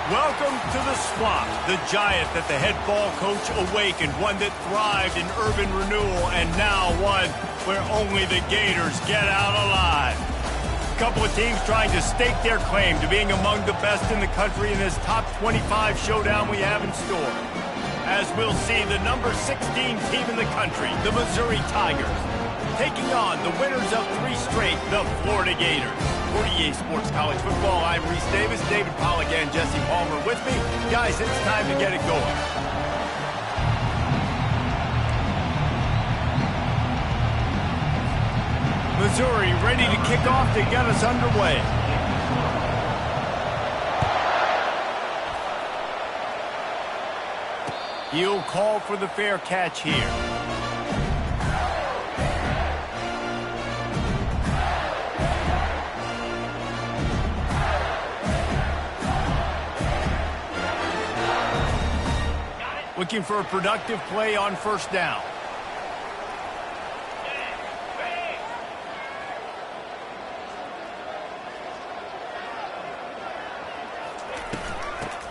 Welcome to the swamp, the giant that the head ball coach awakened, one that thrived in urban renewal, and now one where only the Gators get out alive. A couple of teams trying to stake their claim to being among the best in the country in this top 25 showdown we have in store. As we'll see, the number 16 team in the country, the Missouri Tigers, taking on the winners of 3 straight, the Florida Gators. For EA Sports College Football, I'm Reese Davis, David Pollack and Jesse Palmer with me. Guys, it's time to get it going. Missouri ready to kick off to get us underway. He'll call for the fair catch here. Looking for a productive play on first down.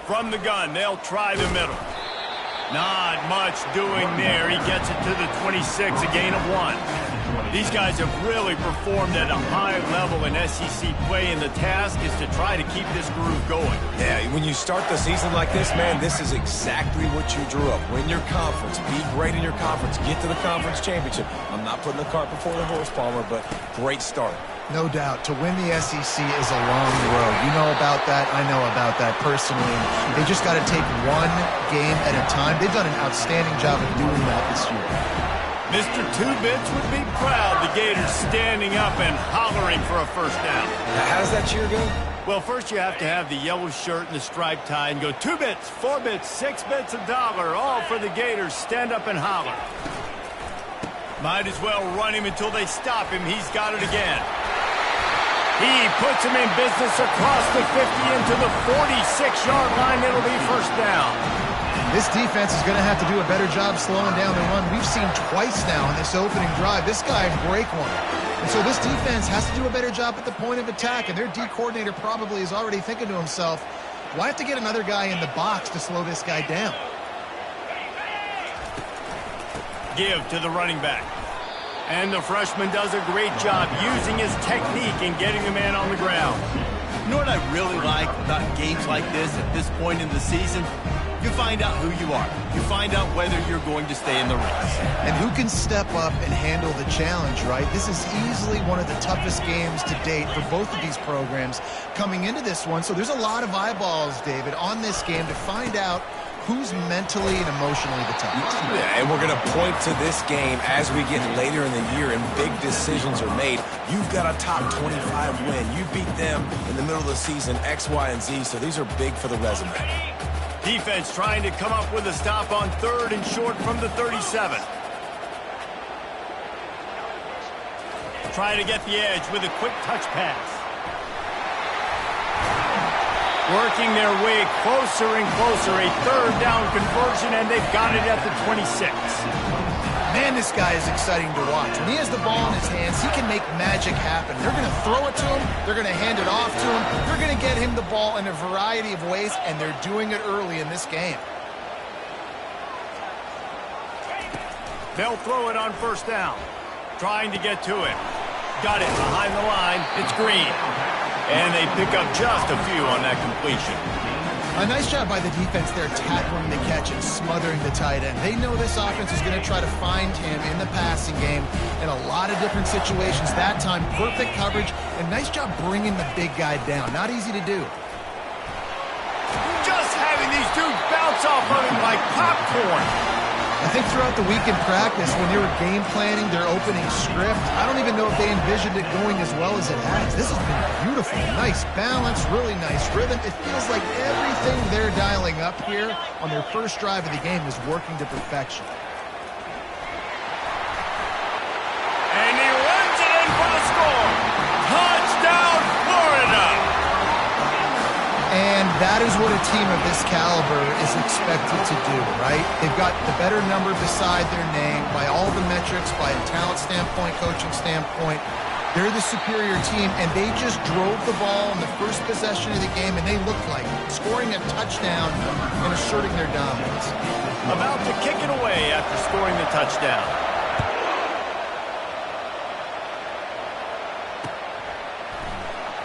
From the gun, they'll try the middle. Not much doing there. He gets it to the 26, a gain of 1. These guys have really performed at a high level in SEC play, and the task is to try to keep this groove going. Yeah, when you start the season like this, man, this is exactly what you drew up. Win your conference, be great in your conference, get to the conference championship. I'm not putting the cart before the horse, Palmer, but great start. No doubt. To win the SEC is a long road. You know about that. I know about that personally. They just got to take one game at a time. They've done an outstanding job of doing that this year. Mr. Two-Bits would be proud. The Gators standing up and hollering for a first down. Now, how does that cheer go? Well, first you have to have the yellow shirt and the striped tie and go 2 bits, 4 bits, 6 bits, $1, all for the Gators. Stand up and holler. Might as well run him until they stop him. He's got it again. He puts him in business across the 50 into the 46-yard line. It'll be first down. This defense is going to have to do a better job slowing down the run. We've seen twice now in this opening drive. This guy break one. And so this defense has to do a better job at the point of attack. And their D coordinator probably is already thinking to himself, well, I have to get another guy in the box to slow this guy down. Give to the running back. And the freshman does a great job using his technique and getting the man on the ground. You know what I really like about games like this at this point in the season? You find out who you are. You find out whether you're going to stay in the race. And who can step up and handle the challenge, right? This is easily one of the toughest games to date for both of these programs coming into this one. So there's a lot of eyeballs, David, on this game to find out who's mentally and emotionally the toughest. Yeah, and we're going to point to this game as we get later in the year and big decisions are made. You've got a top 25 win. You beat them in the middle of the season, X, Y, and Z, so these are big for the resume. Defense trying to come up with a stop on 3rd and short from the 37. Trying to get the edge with a quick touch pass. Working their way closer and closer. A 3rd down conversion, and they've got it at the 26. Man, this guy is exciting to watch. When he has the ball in his hands, he can make magic happen. They're going to throw it to him. They're going to hand it off to him. They're going to get him the ball in a variety of ways, and they're doing it early in this game. They'll throw it on first down. Trying to get to it. Got it behind the line. It's Green. And they pick up just a few on that completion. A nice job by the defense there tackling the catch and smothering the tight end. They know this offense is going to try to find him in the passing game in a lot of different situations. That time, perfect coverage, and nice job bringing the big guy down. Not easy to do. Just having these dudes bounce off of him like popcorn. I think throughout the week in practice, when they were game planning their opening script, I don't even know if they envisioned it going as well as it has. This has been beautiful. Nice balance, really nice rhythm. It feels like everything they're dialing up here on their first drive of the game is working to perfection. And he runs it in for the score. Touchdown, Florida! And that is what a team of this caliber is expected to do, right? They've got the better number beside their name by all the metrics, by a talent standpoint, coaching standpoint. They're the superior team, and they just drove the ball in the first possession of the game, and they looked like scoring a touchdown and asserting their dominance. About to kick it away after scoring the touchdown.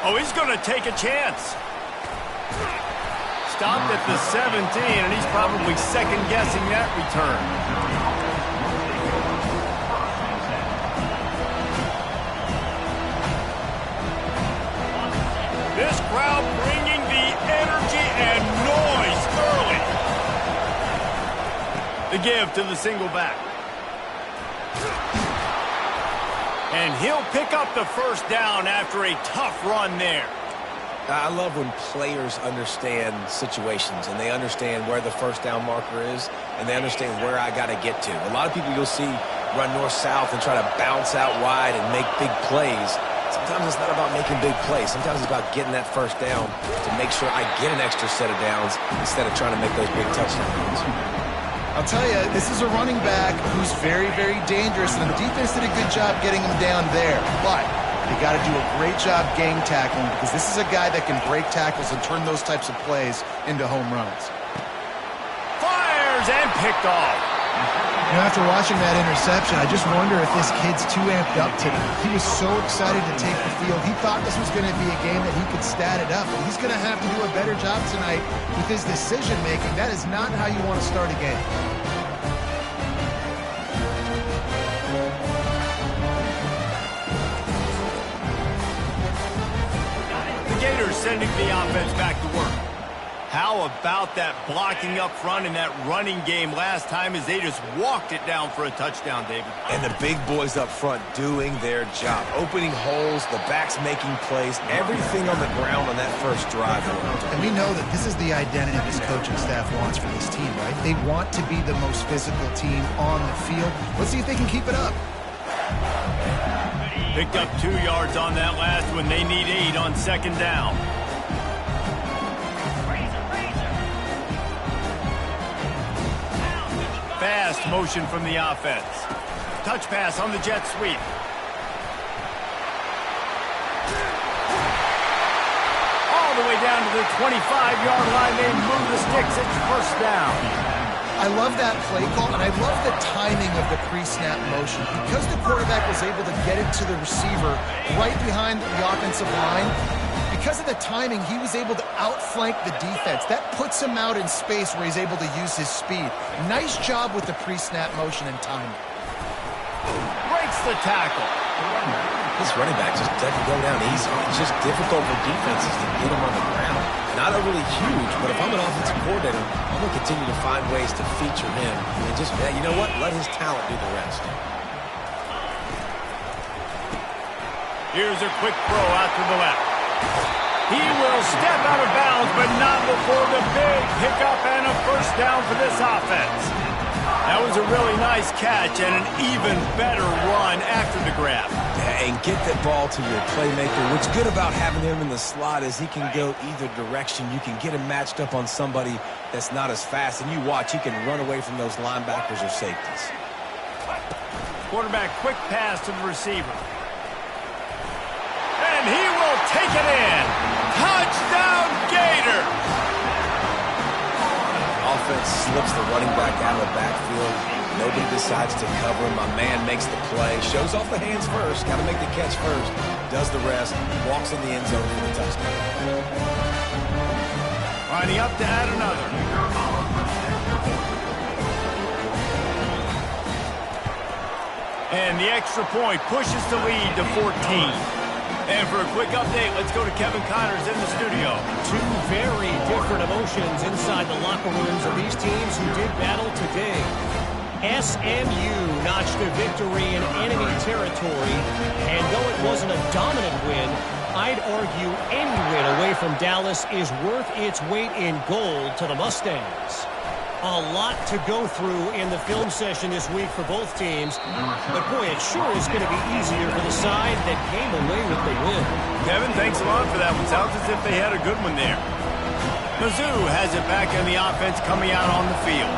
Oh, he's going to take a chance. Stopped at the 17, and he's probably second-guessing that return. This crowd bringing the energy and noise early. The give to the single back. And he'll pick up the first down after a tough run there. I love when players understand situations and they understand where the first down marker is and they understand where I got to get to. A lot of people you'll see run north-south and try to bounce out wide and make big plays. Sometimes it's not about making big plays. Sometimes it's about getting that first down to make sure I get an extra set of downs instead of trying to make those big touchdowns. I'll tell you, this is a running back who's very, very dangerous, and the defense did a good job getting him down there. But they got to do a great job gang tackling because this is a guy that can break tackles and turn those types of plays into home runs. Fires and picked off. You know, after watching that interception, I just wonder if this kid's too amped up today. He was so excited to take the field. He thought this was going to be a game that he could stat it up. But he's going to have to do a better job tonight with his decision-making. That is not how you want to start a game. The Gators sending the offense back to work. How about that blocking up front in that running game last time as they just walked it down for a touchdown, David? And the big boys up front doing their job. Opening holes, the backs making plays, everything on the ground on that first drive. And we know that this is the identity this coaching staff wants for this team, right? They want to be the most physical team on the field. Let's see if they can keep it up. Picked up 2 yards on that last one. They need 8 on second down. Fast motion from the offense. Touch pass on the jet sweep. All the way down to the 25-yard line. They move the sticks. It's first down. I love that play call, and I love the timing of the pre-snap motion. Because the quarterback was able to get it to the receiver right behind the offensive line, because of the timing, he was able to outflank the defense. That puts him out in space where he's able to use his speed. Nice job with the pre-snap motion and timing. Breaks the tackle. This running back just doesn't go down easy. It's just difficult for defenses to get him on the ground. Not overly huge, but if I'm an offensive coordinator, I'm going to continue to find ways to feature him. And just, you know what? Let his talent do the rest. Here's a quick throw out to the left. He will step out of bounds, but not before the big pickup and a first down for this offense. That was a really nice catch and an even better run after the grab. And get that ball to your playmaker. What's good about having him in the slot is he can go either direction. You can get him matched up on somebody that's not as fast, and you watch, he can run away from those linebackers or safeties. Quarterback quick pass to the receiver. And he will take it in. Touchdown, Gators! Offense slips the running back out of the backfield. Nobody decides to cover him. My man makes the play. Shows off the hands first. Got to make the catch first. Does the rest. Walks in the end zone for the touchdown. Lining up to add another. And the extra point pushes the lead to 14. And for a quick update, let's go to Kevin Connors in the studio. Two very different emotions inside the locker rooms of these teams who did battle today. SMU notched a victory in enemy territory, and though it wasn't a dominant win, I'd argue any win away from Dallas is worth its weight in gold to the Mustangs. A lot to go through in the film session this week for both teams, but boy, it sure is going to be easier for the side that came away with the win. Kevin, thanks a lot for that one. Sounds as if they had a good one there. Mizzou has it back in the offense coming out on the field.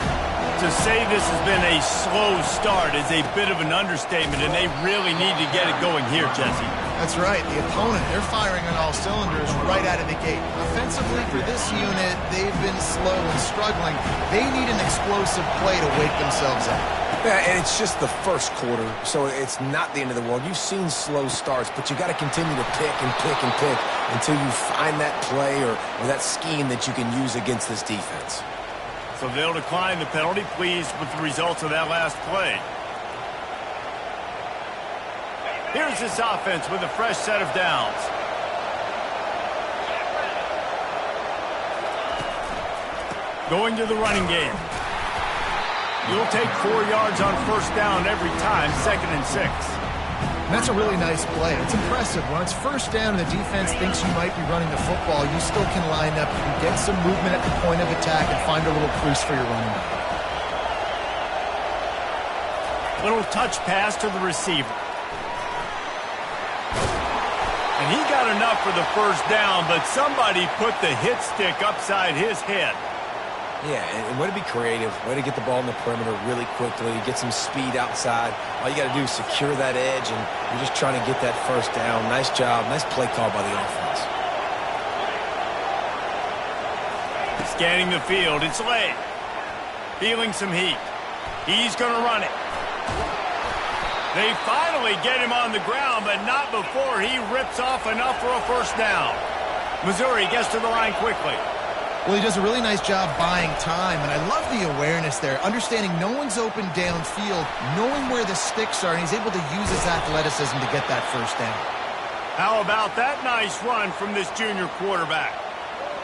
To say this has been a slow start is a bit of an understatement, and they really need to get it going here, Jesse. That's right. The opponent, they're firing on all cylinders right out of the gate. Offensively, for this unit, they've been slow and struggling. They need an explosive play to wake themselves up. Yeah, and it's just the first quarter, so it's not the end of the world. You've seen slow starts, but you got to continue to pick and pick and pick until you find that play or that scheme that you can use against this defense. So they'll decline the penalty, pleased with the results of that last play. Here's this offense with a fresh set of downs. Going to the running game. You'll take 4 yards on first down every time, 2nd and 6. And that's a really nice play. It's impressive. When it's first down and the defense thinks you might be running the football, you still can line up. You can get some movement at the point of attack and find a little crease for your running back. Little touch pass to the receiver. And he got enough for the first down, but somebody put the hit stick upside his head. Yeah, and way to be creative, way to get the ball in the perimeter really quickly, get some speed outside. All you got to do is secure that edge, and you're just trying to get that first down. Nice job, nice play call by the offense. Scanning the field, it's late. Feeling some heat. He's going to run it. They finally get him on the ground, but not before he rips off enough for a first down. Missouri gets to the line quickly. Well, he does a really nice job buying time, and I love the awareness there, understanding no one's open downfield, knowing where the sticks are, and he's able to use his athleticism to get that first down. How about that nice run from this junior quarterback?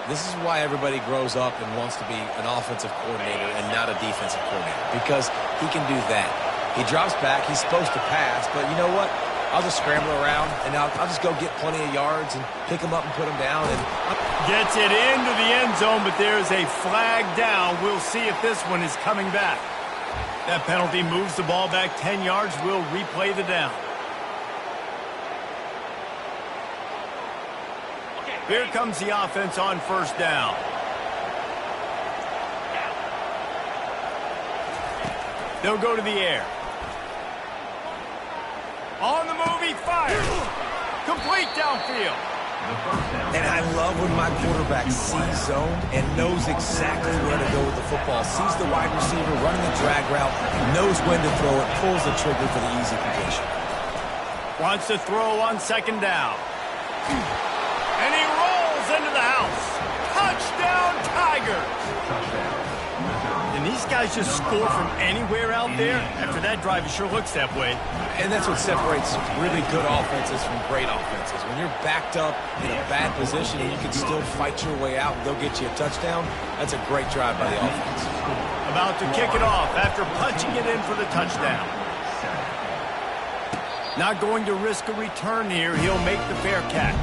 This is why everybody grows up and wants to be an offensive coordinator and not a defensive coordinator, because he can do that. He drops back, he's supposed to pass, but you know what? I'll just scramble around, and I'll just go get plenty of yards and pick him up and put him down. And gets it into the end zone, but there's a flag down. We'll see if this one is coming back. That penalty moves the ball back 10 yards. We'll replay the down. Here comes the offense on first down. They'll go to the air. On the move, he fires. Complete downfield. And I love when my quarterback sees zone and knows exactly where to go with the football. Sees the wide receiver running the drag route, knows when to throw it, pulls the trigger for the easy completion. Wants to throw on second down. And he rolls into the house. Touchdown, Tigers. And these guys just score from anywhere out there. After that drive, it sure looks that way. And that's what separates really good offenses from great offenses. When you're backed up in a bad position and you can still fight your way out and they'll get you a touchdown, that's a great drive by the offense. About to kick it off after punching it in for the touchdown. Not going to risk a return here. He'll make the fair catch.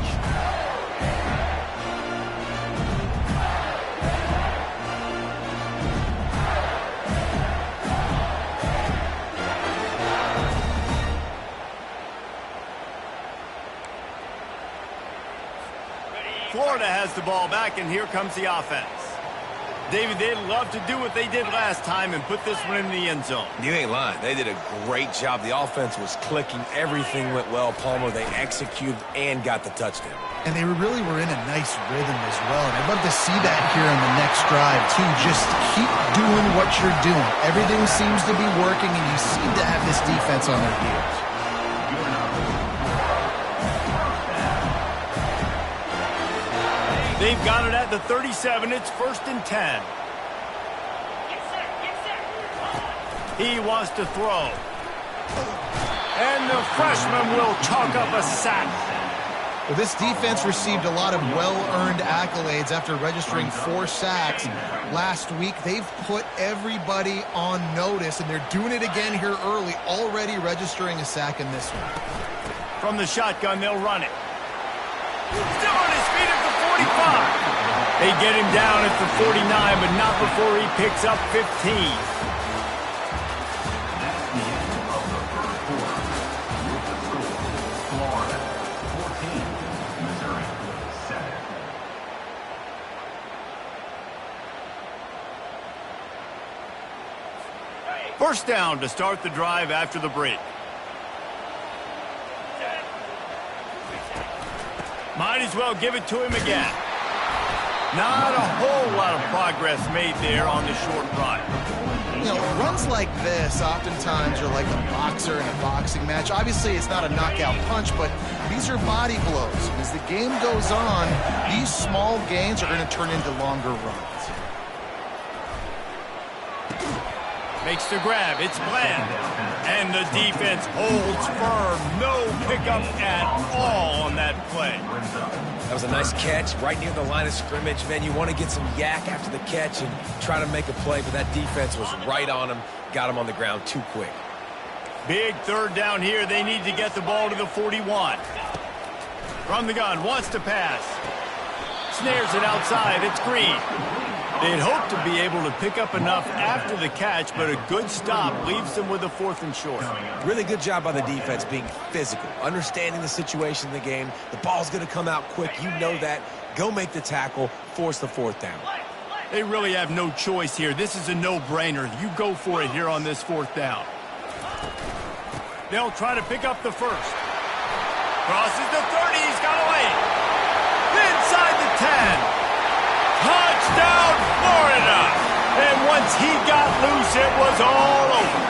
Florida has the ball back, and here comes the offense. David, they'd love to do what they did last time and put this one in the end zone. You ain't lying. They did a great job. The offense was clicking. Everything went well. Palmer, they executed and got the touchdown. And they really were in a nice rhythm as well. And I'd love to see that here on the next drive, too. Just keep doing what you're doing. Everything seems to be working, and you seem to have this defense on their heels. They've got it at the 37. It's 1st and 10. He wants to throw. And the freshman will chalk up a sack. Well, this defense received a lot of well-earned accolades after registering 4 sacks last week. They've put everybody on notice, and they're doing it again here early, already registering a sack in this one. From the shotgun, they'll run it. Still on his feet at the 45. They get him down at the 49, but not before he picks up 15. First down to start the drive after the break. Might as well give it to him again. Not a whole lot of progress made there on the short run. You know, runs like this oftentimes are like a boxer in a boxing match. Obviously, it's not a knockout punch, but these are body blows. As the game goes on, these small gains are going to turn into longer runs. Makes the grab. It's Bland. And the defense holds firm. No pickup at all on that play. That was a nice catch right near the line of scrimmage. Man, you want to get some yak after the catch and try to make a play, but that defense was right on him. Got him on the ground too quick. Big third down here. They need to get the ball to the 41. From the gun, wants to pass. Snares it outside. It's Green. They'd hope to be able to pick up enough after the catch, but a good stop leaves them with a 4th and short. Really good job by the defense being physical, understanding the situation in the game. The ball's going to come out quick. You know that. Go make the tackle, force the 4th down. They really have no choice here. This is a no-brainer. You go for it here on this 4th down. They'll try to pick up the first. Crosses the 30. He's got away. Inside the 10. Touchdown, Florida! And once he got loose, it was all over.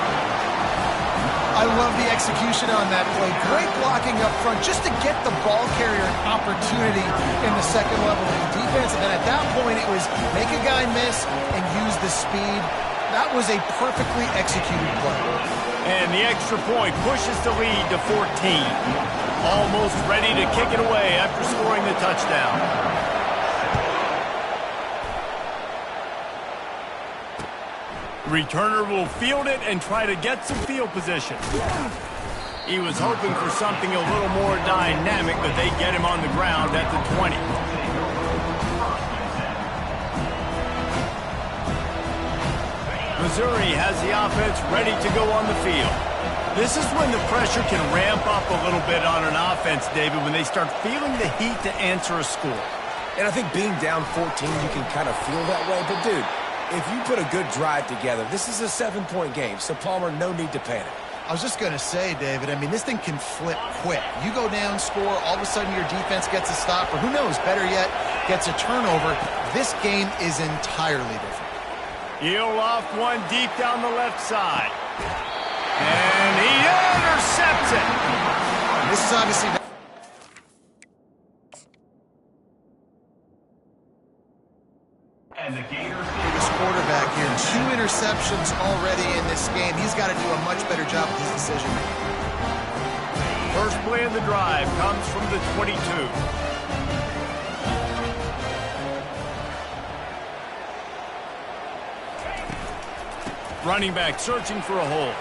I love the execution on that play. Great blocking up front just to get the ball carrier an opportunity in the second level of the defense. And then at that point, it was make a guy miss and use the speed. That was a perfectly executed play. And the extra point pushes the lead to 14. Almost ready to kick it away after scoring the touchdown. Returner will field it and try to get some field position. He was hoping for something a little more dynamic, but they get him on the ground at the 20. Missouri has the offense ready to go on the field. This is when the pressure can ramp up a little bit on an offense, David, when they start feeling the heat to answer a score. And I think being down 14, you can kind of feel that way. But, dude, if you put a good drive together, this is a 7-point game, so Palmer, no need to panic. I was just going to say, David, I mean, this thing can flip quick. You go down, score, all of a sudden your defense gets a stop, or who knows, better yet, gets a turnover. This game is entirely different. He'll loft one deep down the left side. And he intercepts it. This is obviously... And the Gators... This quarterback here, 2 interceptions already in this game. He's got to do a much better job with his decision-making. First play of the drive comes from the 22. Running back searching for a hole.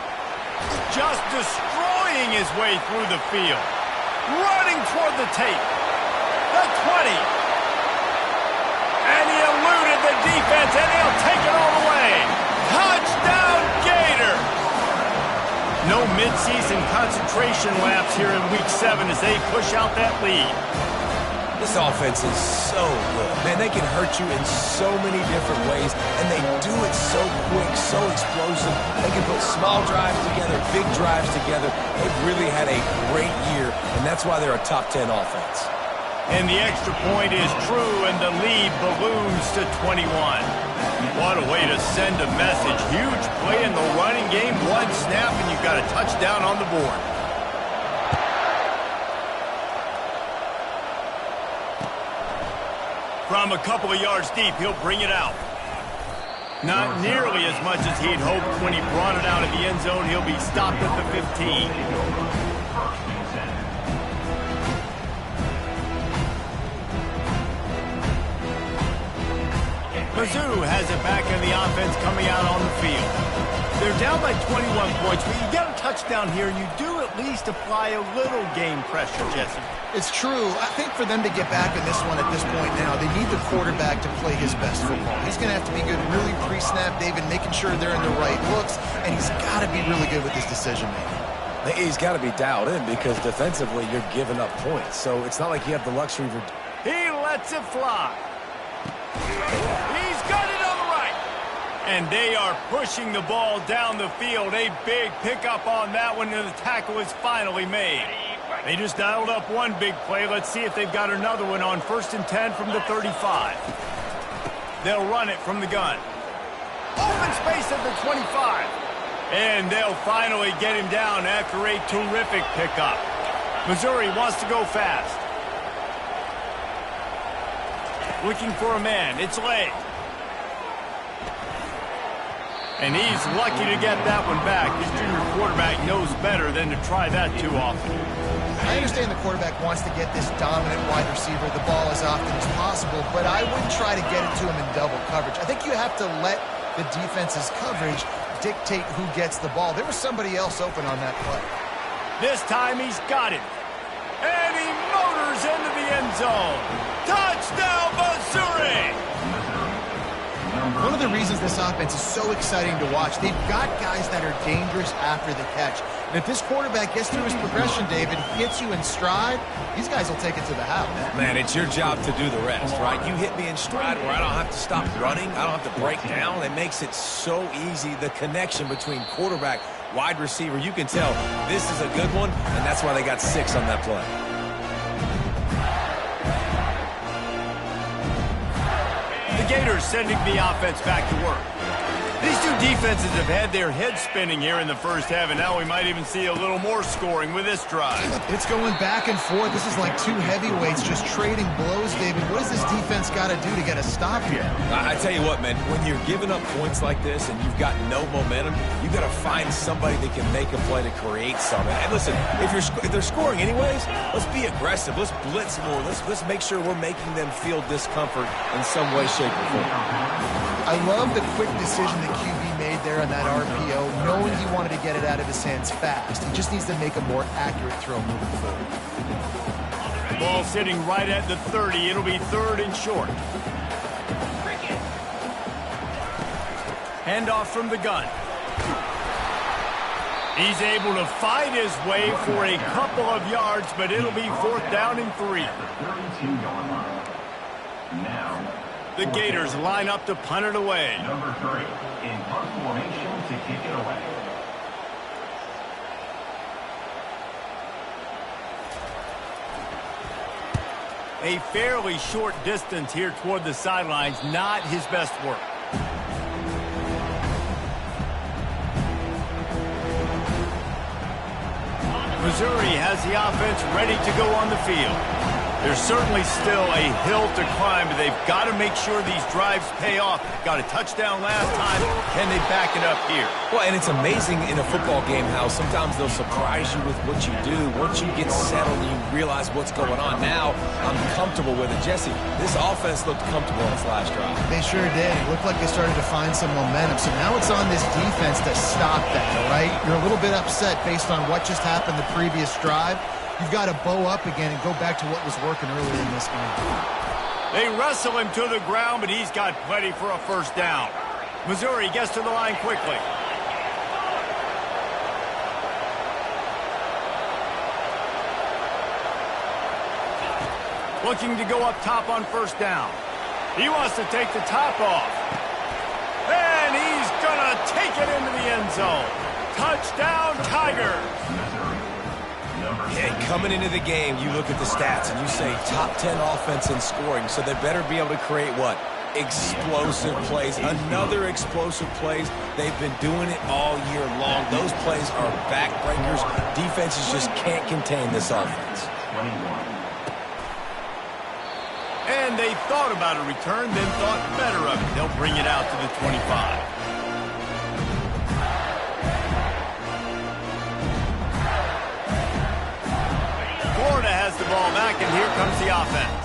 Just destroying his way through the field. Running toward the tape. The 20. And he eluded the defense, and he'll take it all the way. Touchdown, Gator! No midseason concentration lapse here in Week 7 as they push out that lead. This offense is so good. Man, they can hurt you in so many different ways, and they do it so quick, so explosive. They can put small drives together, big drives together. They've really had a great year, and that's why they're a top 10 offense. And the extra point is true, and the lead balloons to 21. What a way to send a message. Huge play in the running game. One snap, and you've got a touchdown on the board. From a couple of yards deep, he'll bring it out. Not nearly as much as he'd hoped when he brought it out of the end zone. He'll be stopped at the 15. Mizzou has it back in the offense coming out on the field. They're down by 21 points, but you get a touchdown here, and you do at least apply a little game pressure, Jesse. It's true. I think for them to get back in this one at this point now, they need the quarterback to play his best football. He's going to have to be good really pre-snap, David, making sure they're in the right looks, and he's got to be really good with his decision-making. He's got to be dialed in because defensively you're giving up points, so it's not like you have the luxury for... He lets it fly. He's got it on the right. And they are pushing the ball down the field. A big pickup on that one, and the tackle is finally made. They just dialed up one big play. Let's see if they've got another one on 1st and 10 from the 35. They'll run it from the gun. Open space at the 25. And they'll finally get him down after a terrific pickup. Missouri wants to go fast. Looking for a man. It's Lay. And he's lucky to get that one back. His junior quarterback knows better than to try that too often. I understand the quarterback wants to get this dominant wide receiver the ball as often as possible, but I wouldn't try to get it to him in double coverage. I think you have to let the defense's coverage dictate who gets the ball. There was somebody else open on that play. This time he's got it. And he motors into the end zone. Touchdown, Missouri! One of the reasons this offense is so exciting to watch, they've got guys that are dangerous after the catch. And if this quarterback gets through his progression, David, hits you in stride, these guys will take it to the house. Man, it's your job to do the rest, right? You hit me in stride where I don't have to stop running. I don't have to break down. It makes it so easy, the connection between quarterback, wide receiver. You can tell this is a good one, and that's why they got 6 on that play. The Gators sending the offense back to work. These two defenses have had their heads spinning here in the first half, and now we might even see a little more scoring with this drive. It's going back and forth. This is like two heavyweights just trading blows, David. What does this defense got to do to get a stop here? I tell you what, man, when you're giving up points like this and you've got no momentum, you've got to find somebody that can make a play to create something. And listen, if they're scoring anyways, let's be aggressive. Let's blitz more. Let's make sure we're making them feel discomfort in some way, shape, or form. I love the quick decision the QB made there on that RPO, knowing he wanted to get it out of his hands fast. He just needs to make a more accurate throw moving forward. Ball sitting right at the 30. It'll be 3rd and short. Handoff from the gun. He's able to fight his way for a couple of yards, but it'll be 4th down and 3. Now, The Gators line up to punt it away. number 3 in punt formation to kick it away. A fairly short distance here toward the sidelines, not his best work. Missouri has the offense ready to go on the field. There's certainly still a hill to climb, but they've got to make sure these drives pay off. Got a touchdown last time. Can they back it up here? Well, and it's amazing in a football game how sometimes they'll surprise you with what you do. Once you get settled and you realize what's going on, now I'm comfortable with it. Jesse, this offense looked comfortable on its last drive. They sure did. It looked like they started to find some momentum. So now it's on this defense to stop that, all right? You're a little bit upset based on what just happened the previous drive. You've got to bow up again and go back to what was working earlier in this game. They wrestle him to the ground, but he's got plenty for a 1st down. Missouri gets to the line quickly. Looking to go up top on 1st down. He wants to take the top off. And he's going to take it into the end zone. Touchdown, Tigers! Hey, coming into the game, you look at the stats and you say top 10 offense in scoring, so they better be able to create what? Explosive plays. Another explosive plays. They've been doing it all year long. Those plays are backbreakers. Defenses just can't contain this offense. 21. And they thought about a return, then thought better of it. They'll bring it out to the 25. Florida has the ball back, and here comes the offense.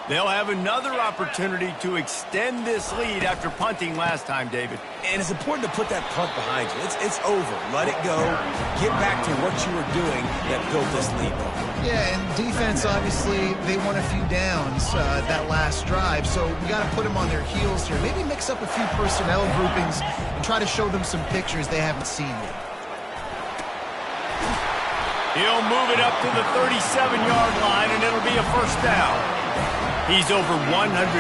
They'll have another opportunity to extend this lead after punting last time, David. And it's important to put that punt behind you. It's over. Let it go. Get back to what you were doing that built this lead. Yeah, and defense, obviously, they won a few downs that last drive, so we got to put them on their heels here. Maybe mix up a few personnel groupings and try to show them some pictures they haven't seen yet. He'll move it up to the 37-yard line, and it'll be a 1st down. He's over 150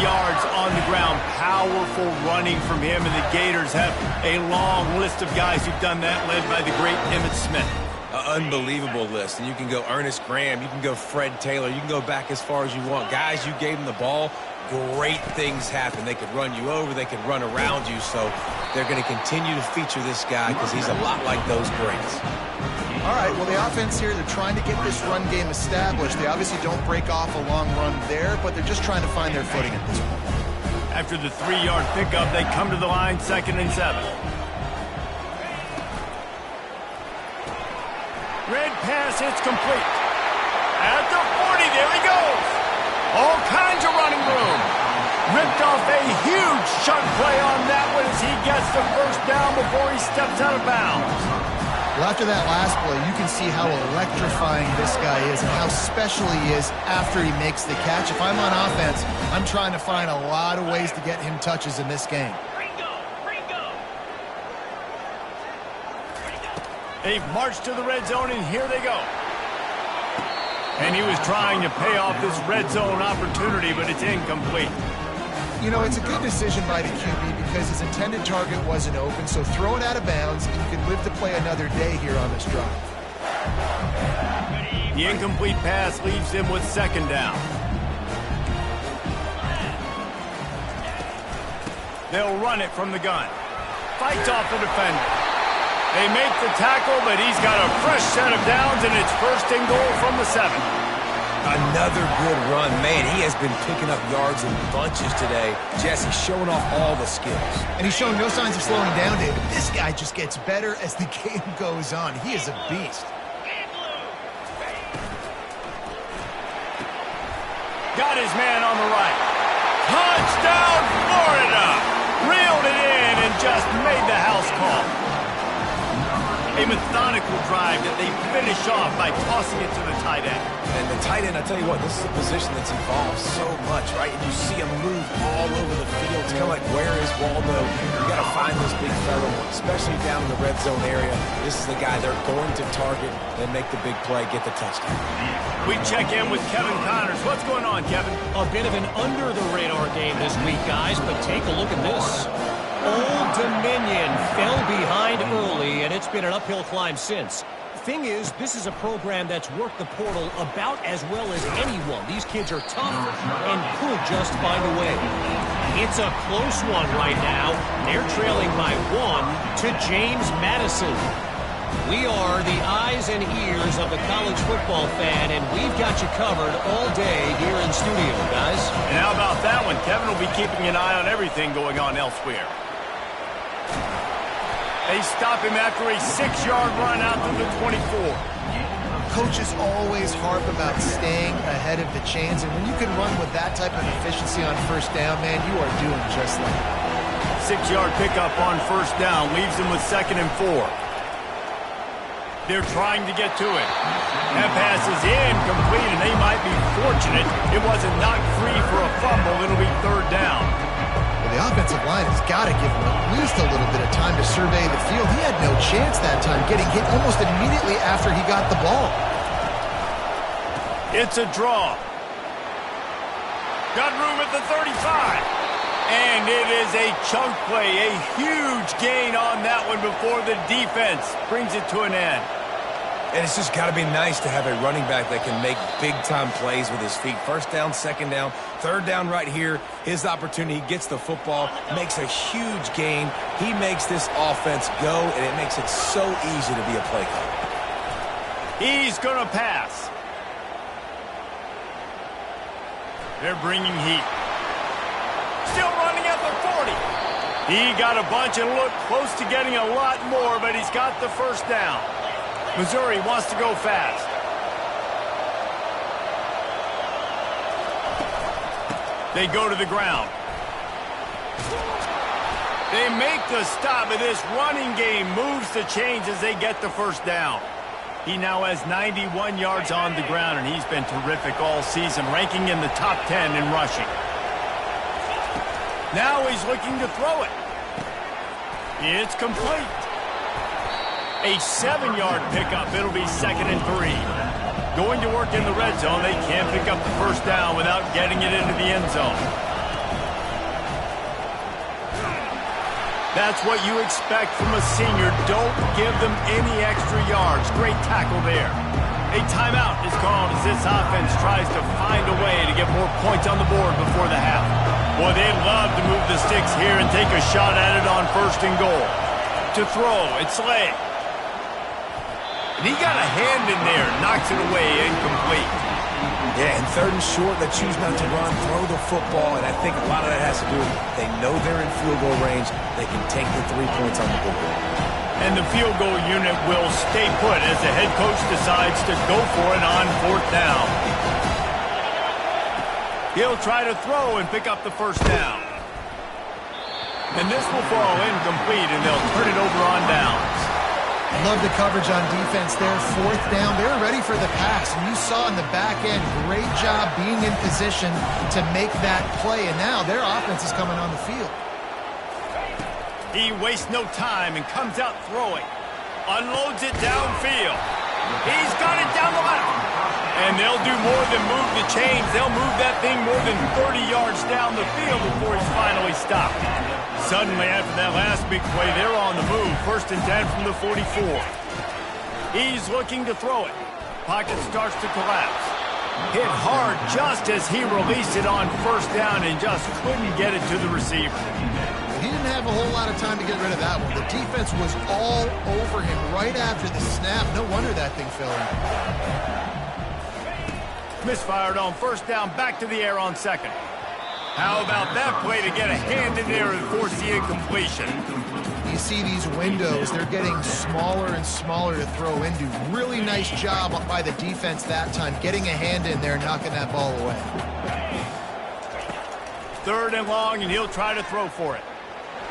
yards on the ground. Powerful running from him, and the Gators have a long list of guys who've done that, led by the great Emmitt Smith. Unbelievable list. And you can go Ernest Graham, you can go Fred Taylor, you can go back as far as you want. Guys, you gave them the ball, great things happen. They could run you over, they could run around you, so they're going to continue to feature this guy because he's a lot like those greats. All right, well, the offense here, they're trying to get this run game established. They obviously don't break off a long run there, but they're just trying to find their footing at this point. After the 3-yard pickup, they come to the line, 2nd and 7. Red pass, it's complete. At the 40, there he goes. All kinds of running room. Ripped off a huge chunk play on that one as he gets the first down before he steps out of bounds. Well, after that last play, you can see how electrifying this guy is and how special he is after he makes the catch. If I'm on offense, I'm trying to find a lot of ways to get him touches in this game. They've marched to the red zone, and here they go. And he was trying to pay off this red zone opportunity, but it's incomplete. You know, it's a good decision by the QB because his intended target wasn't open, so throw it out of bounds, and you can live to play another day here on this drive. The incomplete pass leaves him with 2nd down. They'll run it from the gun. Fights off the defender. They make the tackle, but he's got a fresh set of downs, and it's 1st and goal from the 7. Another good run. Man, he has been picking up yards in bunches today. Jesse showing off all the skills. And he's showing no signs of slowing down, David. This guy just gets better as the game goes on. He is a beast. Got his man on the right. Touchdown, Florida! Reeled it in and just made the house call. A methodical drive that they finish off by tossing it to the tight end. And the tight end, I tell you what, this is a position that's evolved so much, right? And you see him move all over the field. It's kind of like, where is Waldo? You got to find this big fellow, especially down in the red zone area. This is the guy they're going to target and make the big play, get the touchdown. We check in with Kevin Connors. What's going on, Kevin? A bit of an under-the-radar game this week, guys, but take a look at this. Old Dominion fell behind early, and it's been an uphill climb since. Thing is, this is a program that's worked the portal about as well as anyone. These kids are tough and could just find a way. It's a close one right now. They're trailing by 1 to James Madison. We are the eyes and ears of the college football fan, and we've got you covered all day here in studio, guys. And how about that one? Kevin will be keeping an eye on everything going on elsewhere. They stop him after a 6-yard run out to the 24. Coaches always harp about staying ahead of the chains, and when you can run with that type of efficiency on 1st down, man, you are doing just like that. 6-yard pickup on 1st down leaves him with 2nd and 4. They're trying to get to it. That pass is incomplete, and they might be fortunate it wasn't knocked free for a fumble. It'll be 3rd down. The offensive line has got to give him at least a little bit of time to survey the field. He had no chance that time, getting hit almost immediately after he got the ball. It's a draw. Got room at the 35. And it is a chunk play, a huge gain on that one before the defense brings it to an end. And it's just got to be nice to have a running back that can make big-time plays with his feet. 1st down, 2nd down, 3rd down right here. His opportunity, he gets the football, makes a huge gain. He makes this offense go, and it makes it so easy to be a play caller. He's going to pass. They're bringing heat. Still running at the 40. He got a bunch and looked close to getting a lot more, but he's got the 1st down. Missouri wants to go fast. They go to the ground. They make the stop, but this running game moves the chains as they get the 1st down. He now has 91 yards on the ground, and he's been terrific all season, ranking in the top 10 in rushing. Now he's looking to throw it. It's complete. A 7-yard pickup. It'll be 2nd and 3. Going to work in the red zone. They can't pick up the 1st down without getting it into the end zone. That's what you expect from a senior. Don't give them any extra yards. Great tackle there. A timeout is called as this offense tries to find a way to get more points on the board before the half. Boy, they'd love to move the sticks here and take a shot at it on 1st and goal. To throw, it's Slay. And he got a hand in there, knocks it away, incomplete. Yeah, and 3rd and short, they choose not to run, throw the football, and I think a lot of that has to do with they know they're in field goal range. They can take the 3 points on the board. And the field goal unit will stay put as the head coach decides to go for it on 4th down. He'll try to throw and pick up the 1st down. And this will fall incomplete, and they'll turn it over on downs. Love the coverage on defense there. 4th down. They were ready for the pass. And you saw in the back end, great job being in position to make that play. And now their offense is coming on the field. He wastes no time and comes out throwing. Unloads it downfield. He's got it down the left. And they'll do more than move the chains. They'll move that thing more than 30 yards down the field before he's finally stopped. Suddenly, after that last big play, they're on the move. 1st and 10 from the 44. He's looking to throw it. Pocket starts to collapse. Hit hard just as he released it on 1st down and just couldn't get it to the receiver. He didn't have a whole lot of time to get rid of that one. The defense was all over him right after the snap. No wonder that thing fell in. Misfired on 1st down, back to the air on 2nd. How about that play to get a hand in there and force the incompletion? You see these windows, they're getting smaller and smaller to throw into. Really nice job by the defense that time, getting a hand in there and knocking that ball away. 3rd and long, and he'll try to throw for it.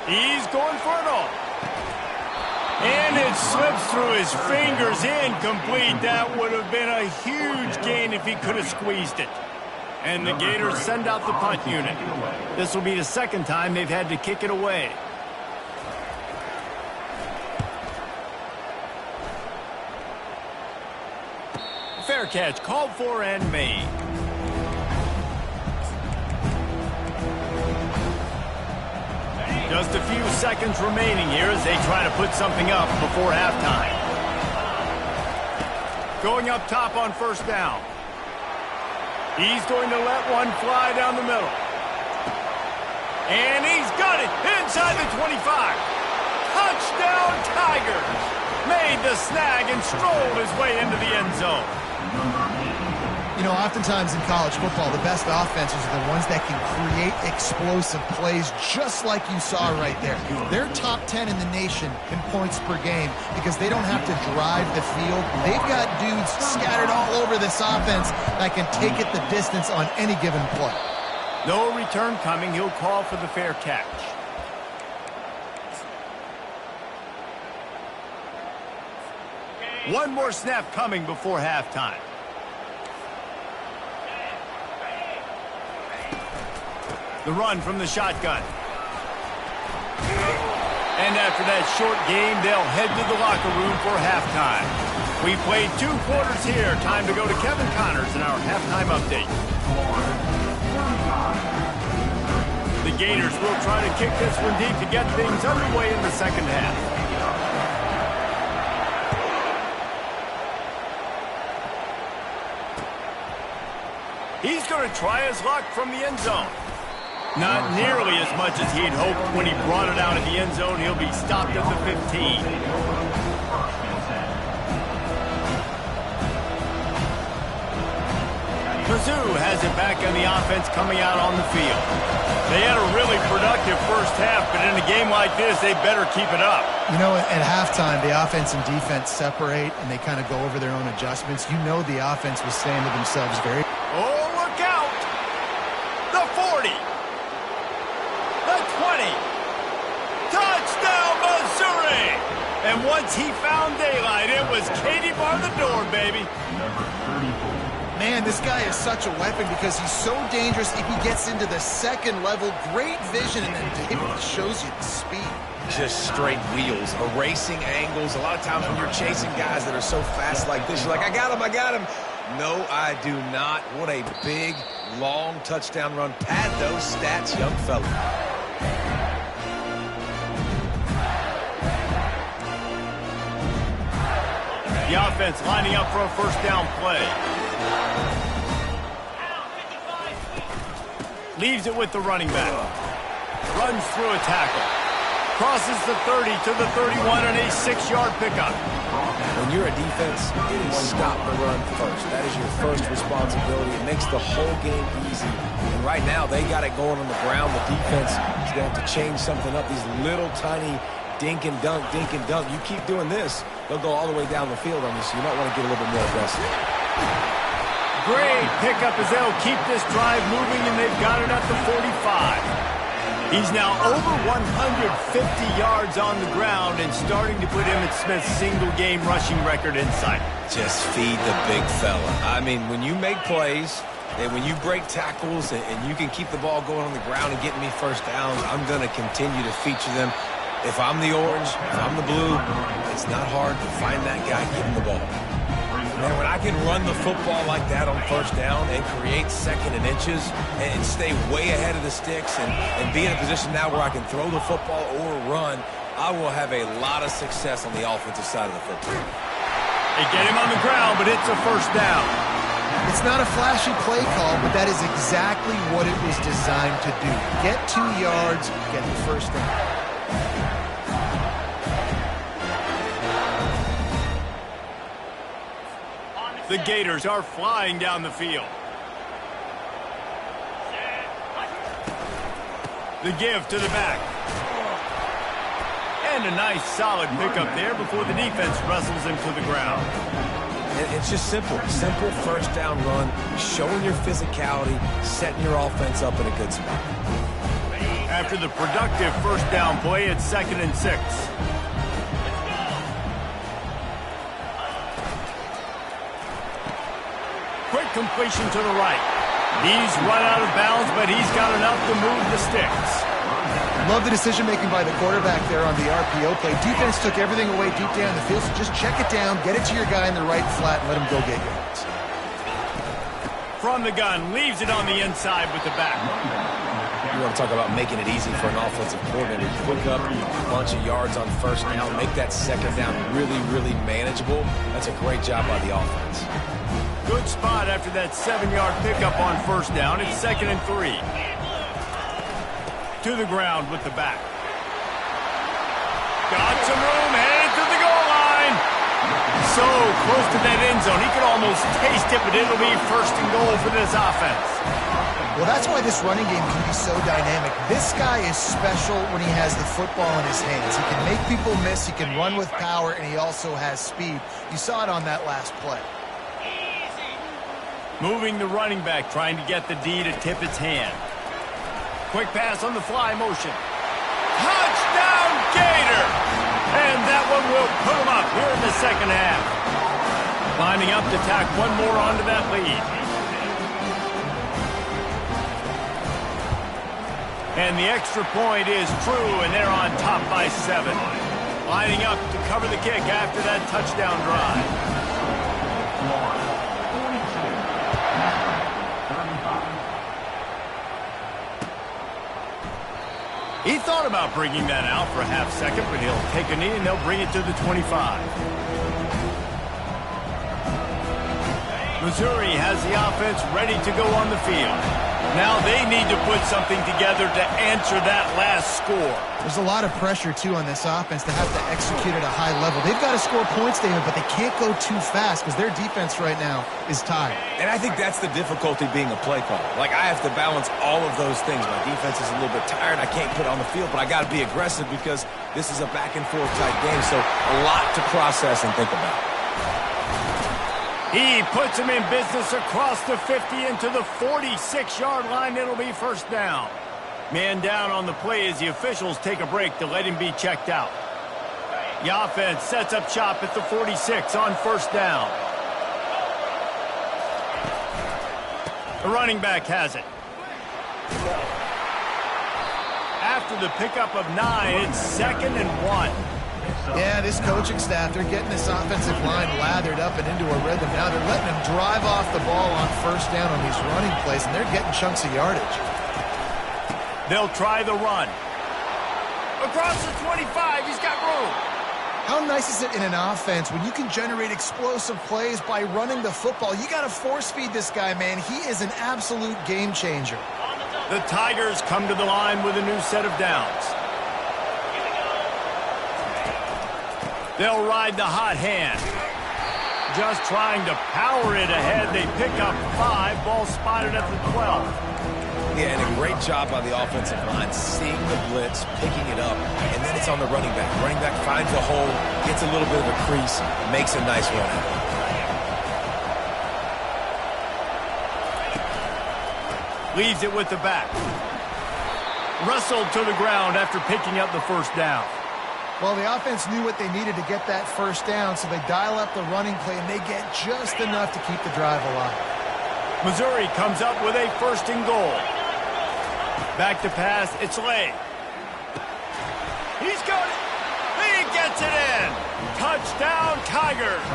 He's going for it all. And it slips through his fingers, incomplete. That would have been a huge gain if he could have squeezed it. And the Gators send out the punt unit. This will be the 2nd time they've had to kick it away. Fair catch called for and made. Just a few seconds remaining here as they try to put something up before halftime. Going up top on 1st down. He's going to let one fly down the middle. And he's got it inside the 25. Touchdown Tigers! Made the snag and strolled his way into the end zone. You know, oftentimes in college football, the best offenses are the ones that can create explosive plays just like you saw right there. They're top 10 in the nation in points per game because they don't have to drive the field. They've got dudes scattered all over this offense that can take it the distance on any given play. No return coming. He'll call for the fair catch. One more snap coming before halftime. The run from the shotgun. And after that short game, they'll head to the locker room for halftime. We played 2 quarters here. Time to go to Kevin Connors in our halftime update. The Gators will try to kick this one deep to get things underway in the 2nd half. He's going to try his luck from the end zone. Not nearly as much as he'd hoped when he brought it out of the end zone. He'll be stopped at the 15. Mizzou has it back on the offense coming out on the field. They had a really productive 1st half, but in a game like this, they better keep it up. You know, at halftime, the offense and defense separate, and they kind of go over their own adjustments. You know the offense was saying to themselves very... Oh, look out! The 40! The 20! Touchdown, Missouri! And once he found daylight, it was Katie bar the door, baby. Man, this guy is such a weapon because he's so dangerous if he gets into the 2nd level. Great vision, and then David shows you the speed. Just straight wheels, erasing angles. A lot of times when you're chasing guys that are so fast like this, you're like, I got him, I got him. No, I do not. What a big, long touchdown run. Pad those stats, young fella. The offense lining up for a first down play. Leaves it with the running back. Runs through a tackle. Crosses the 30 to the 31 and a 6-yard pickup. When you're a defense, it is stop the run first. That is your first responsibility. It makes the whole game easy. And right now, they got it going on the ground. The defense is going to have to change something up. These little tiny dink and dunk, dink and dunk. You keep doing this, they'll go all the way down the field on you, so you might want to get a little bit more aggressive. Great pickup as they'll keep this drive moving, and they've got it at the 45. He's now over 150 yards on the ground and starting to put Emmitt Smith's single-game rushing record in sight. Just feed the big fella. I mean, when you make plays and when you break tackles and you can keep the ball going on the ground and getting me first downs, I'm going to continue to feature them. If I'm the orange, if I'm the blue, it's not hard to find that guy getting the ball. And when I can run the football like that on first down and create second and inches and stay way ahead of the sticks and be in a position now where I can throw the football or run, I will have a lot of success on the offensive side of the football. They get him on the ground, but it's a first down. It's not a flashy play call, but that is exactly what it was designed to do. Get 2 yards, get the first down. The Gators are flying down the field. The give to the back. And a nice solid pickup there before the defense wrestles him to the ground. It's just simple. Simple first down run, showing your physicality, setting your offense up in a good spot. After the productive first down play, it's 2nd and 6. Quick completion to the right. He's run out of bounds, but he's got enough to move the sticks. Love the decision-making by the quarterback there on the RPO play. Defense took everything away deep down the field, so just check it down, get it to your guy in the right flat, and let him go get yards. From the gun, leaves it on the inside with the back. You want to talk about making it easy for an offensive coordinator. Pick up a bunch of yards on first down, make that second down really, really manageable. That's a great job by the offense. Good spot after that 7-yard pickup on first down. It's 2nd and 3. To the ground with the back. Got some room, headed to the goal line. So close to that end zone. He could almost taste it, but it'll be 1st and goal for this offense. Well, that's why this running game can be so dynamic. This guy is special when he has the football in his hands. He can make people miss, he can run with power, and he also has speed. You saw it on that last play. Moving the running back, trying to get the D to tip its hand. Quick pass on the fly motion. Touchdown, Gator! And that one will put them up here in the second half. Lining up to tack one more onto that lead. And the extra point is true, and they're on top by 7. Lining up to cover the kick after that touchdown drive. He thought about bringing that out for a half second, but he'll take a knee and they'll bring it to the 25. Missouri has the offense ready to go on the field. Now they need to put something together to answer that last score. There's a lot of pressure, too, on this offense to have to execute at a high level. They've got to score points, David, but they can't go too fast because their defense right now is tired. And I think that's the difficulty being a play caller. Like, I have to balance all of those things. My defense is a little bit tired. I can't put it on the field, but I got to be aggressive because this is a back-and-forth type game, so a lot to process and think about. He puts him in business across the 50 into the 46-yard line. It'll be first down. Man down on the play as the officials take a break to let him be checked out. The offense sets up shop at the 46 on first down. The running back has it. After the pickup of 9, it's 2nd and 1. Yeah, this coaching staff, they're getting this offensive line lathered up and into a rhythm. Now they're letting them drive off the ball on first down on these running plays, and they're getting chunks of yardage. They'll try the run. Across the 25, he's got room. How nice is it in an offense when you can generate explosive plays by running the football? You got to force feed this guy, man. He is an absolute game changer. The Tigers come to the line with a new set of downs. They'll ride the hot hand. Just trying to power it ahead. They pick up 5. Ball spotted at the 12. Yeah, and a great job by the offensive line, seeing the blitz, picking it up, and then it's on the running back. Running back finds a hole, gets a little bit of a crease, makes a nice run. Leaves it with the back. Wrestled to the ground after picking up the first down. Well, the offense knew what they needed to get that first down, so they dial up the running play, and they get just enough to keep the drive alive. Missouri comes up with a 1st and goal. Back to pass, it's Lay. He's got it. He gets it in. Touchdown, Tigers.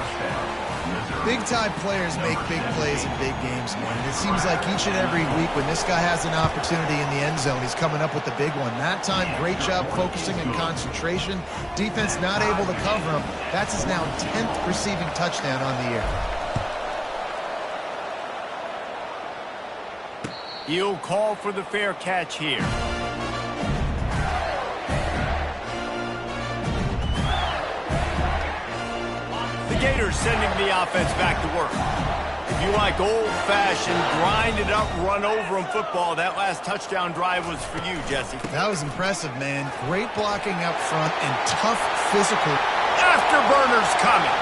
Big-time players make big plays in big games, man. It seems like each and every week when this guy has an opportunity in the end zone, he's coming up with the big one. That time, great job focusing and concentration. Defense not able to cover him. That's his now 10th receiving touchdown on the year. He'll call for the fair catch here. The Gators sending the offense back to work. If you like old-fashioned, grind-it-up, run-over-'em football, that last touchdown drive was for you, Jesse. That was impressive, man. Great blocking up front and tough physical. Afterburner's coming.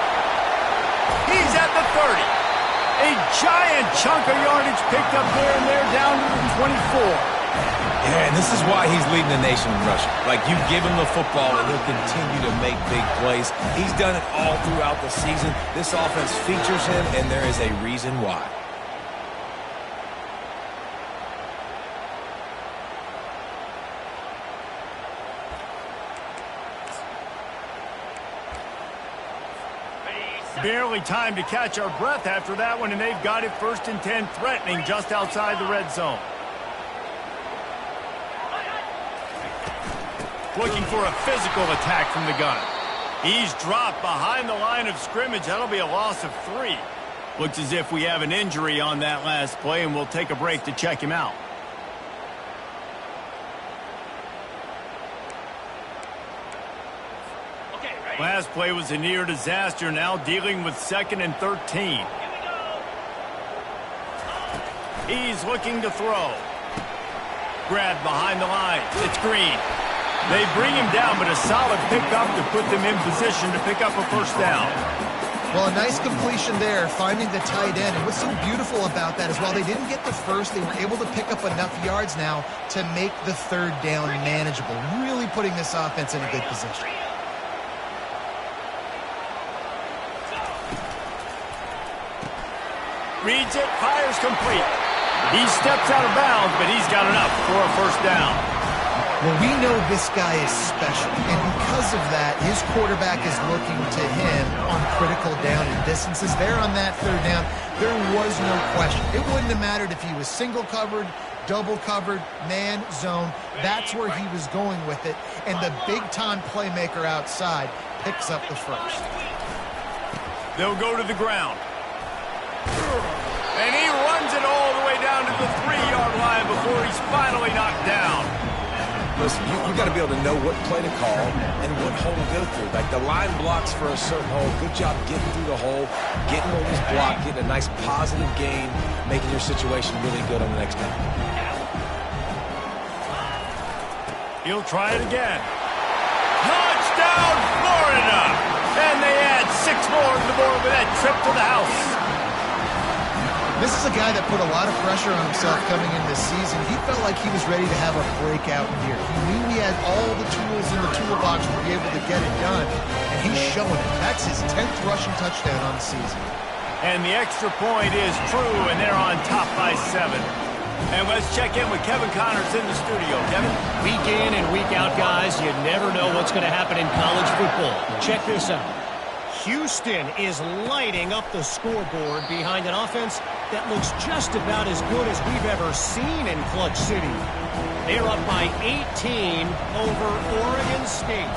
He's at the 30. A giant chunk of yardage picked up there, and they're down to the 24. Yeah, and this is why he's leading the nation in rushing. Like, you give him the football, and he'll continue to make big plays. He's done it all throughout the season. This offense features him, and there is a reason why. Barely time to catch our breath after that one, and they've got it 1st and 10, threatening just outside the red zone. Looking for a physical attack from the gun. He's dropped behind the line of scrimmage. That'll be a loss of 3. Looks as if we have an injury on that last play, and we'll take a break to check him out. Last play was a near disaster, now dealing with 2nd and 13. He's looking to throw. Grabbed behind the line. It's Green. They bring him down, but a solid pickup to put them in position to pick up a 1st down. Well, a nice completion there, finding the tight end. And what's so beautiful about that is while they didn't get the first, they were able to pick up enough yards now to make the 3rd down manageable, really putting this offense in a good position. Reads it, fires complete. He steps out of bounds, but he's got enough for a 1st down. Well, we know this guy is special, and because of that, his quarterback is looking to him on critical down and distances. There on that 3rd down, there was no question. It wouldn't have mattered if he was single covered, double covered, man, zone. That's where he was going with it, and the big-time playmaker outside picks up the 1st. They'll go to the ground. And he runs it all the way down to the 3-yard line before he's finally knocked down. Listen, you got to be able to know what play to call and what hole to go through. Like, the line blocks for a certain hole. Good job getting through the hole, getting over his block, getting a nice positive gain, making your situation really good on the next down. He'll try it again. Touchdown, Florida! And they add 6 more to the board with that trip to the house. This is a guy that put a lot of pressure on himself coming into this season. He felt like he was ready to have a breakout year. He knew he had all the tools in the toolbox to be able to get it done, and he's showing it. That's his 10th rushing touchdown on the season. And the extra point is true, and they're on top by 7. And let's check in with Kevin Connors in the studio. Kevin? Week in and week out, guys, you never know what's going to happen in college football. Check this out. Houston is lighting up the scoreboard behind an offense that looks just about as good as we've ever seen in Clutch City. They're up by 18 over Oregon State.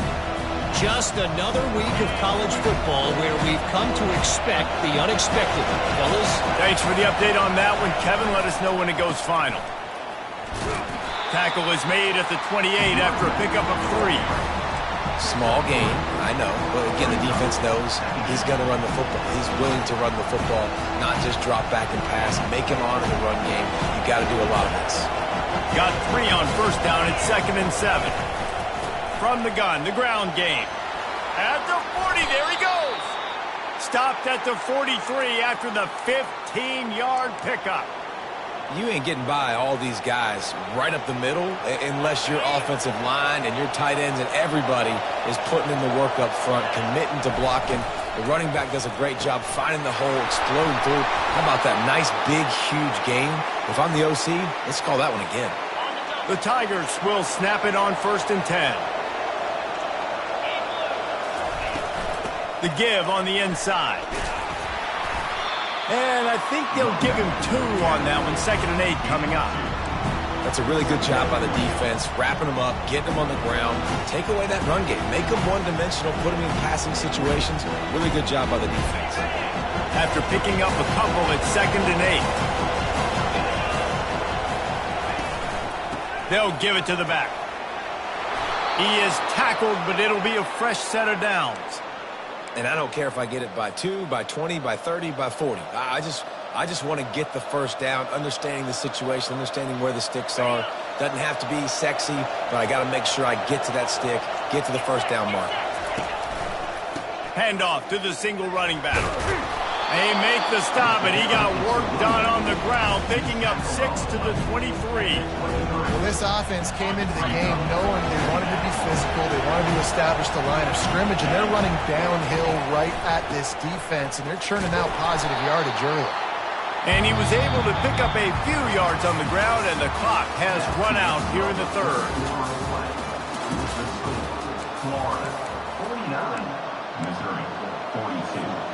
Just another week of college football where we've come to expect the unexpected. Fellas? Thanks for the update on that one, Kevin. Let us know when it goes final. Tackle is made at the 28 after a pickup of 3. Small gain, I know. But again, the defense knows he's going to run the football. He's willing to run the football, not just drop back and pass. Make him honor the run game. You got to do a lot of this. Got 3 on first down at 2nd and 7. From the gun, the ground game. At the 40, there he goes. Stopped at the 43 after the 15-yard pickup. You ain't getting by all these guys right up the middle unless your offensive line and your tight ends and everybody is putting in the work up front, committing to blocking. The running back does a great job finding the hole, exploding through. How about that nice, big, huge gain? If I'm the OC, let's call that one again. The Tigers will snap it on 1st and 10. The give on the inside. And I think they'll give him 2 on that one. 2nd and 8 coming up. That's a really good job by the defense, wrapping them up, getting them on the ground. Take away that run game. Make them one-dimensional, put them in passing situations. Really good job by the defense. After picking up a couple at 2nd and 8. They'll give it to the back. He is tackled, but it'll be a fresh set of downs. And I don't care if I get it by 2, by 20, by 30, by 40. I just want to get the first down, understanding the situation, understanding where the sticks are. Doesn't have to be sexy, but I got to make sure I get to that stick, get to the first down mark. Handoff to the single running back. They make the stop, and he got work done on the ground, picking up 6 to the 23. Well, this offense came into the game knowing they wanted to be physical, they wanted to establish the line of scrimmage, and they're running downhill right at this defense, and they're churning out positive yardage early. And he was able to pick up a few yards on the ground, and the clock has run out here in the 3rd. Florida, 49. Missouri, 42.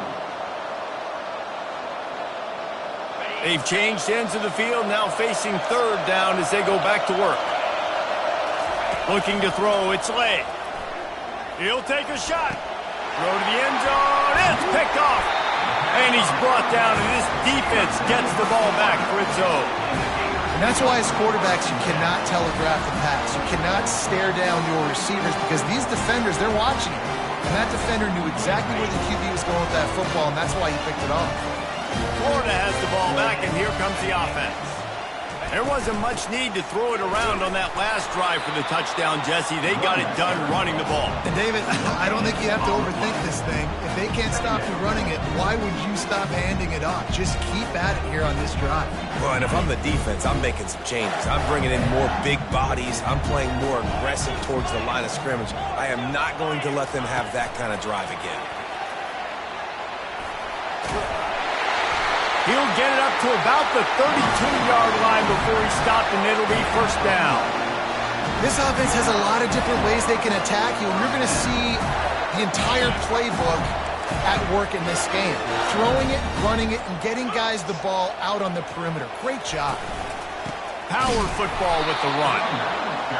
They've changed ends of the field, now facing 3rd down as they go back to work. Looking to throw, it's Lay. He'll take a shot. Throw to the end zone, it's picked off. And he's brought down, and this defense gets the ball back for its own. And that's why as quarterbacks you cannot telegraph the pass. You cannot stare down your receivers because these defenders, they're watching you. And that defender knew exactly where the QB was going with that football, and that's why he picked it off. Florida has the ball back, and here comes the offense. There wasn't much need to throw it around on that last drive for the touchdown, Jesse. They got it done running the ball. And David, I don't think you have to overthink this thing. If they can't stop you running it, why would you stop handing it off? Just keep at it here on this drive. Well, and if I'm the defense, I'm making some changes. I'm bringing in more big bodies. I'm playing more aggressive towards the line of scrimmage. I am not going to let them have that kind of drive again. He'll get it up to about the 32-yard line before he stopped, and it'll be 1st down. This offense has a lot of different ways they can attack you, and you're going to see the entire playbook at work in this game. Throwing it, running it, and getting guys the ball out on the perimeter. Great job. Power football with the run.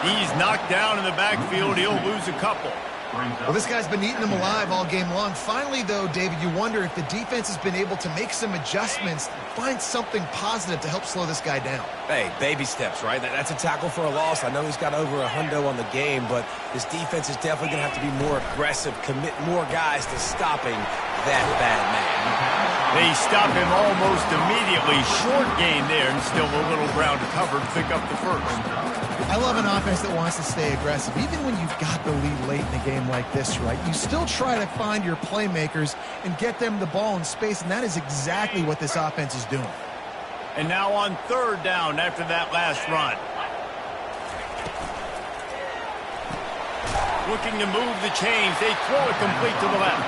He's knocked down in the backfield. He'll lose a couple. Well, this guy's been eating them alive all game long. Finally, though, David, you wonder if the defense has been able to make some adjustments, find something positive to help slow this guy down. Hey, baby steps, right? That's a tackle for a loss. I know he's got over a hundo on the game, but this defense is definitely going to have to be more aggressive, commit more guys to stopping that bad man. They stop him almost immediately. Short gain there, and still a little ground to cover to pick up the 1st. I love an offense that wants to stay aggressive. Even when you've got the lead late in a game like this, right, you still try to find your playmakers and get them the ball in space, and that is exactly what this offense is doing. And now on 3rd down after that last run. Looking to move the chains. They throw it complete to the left.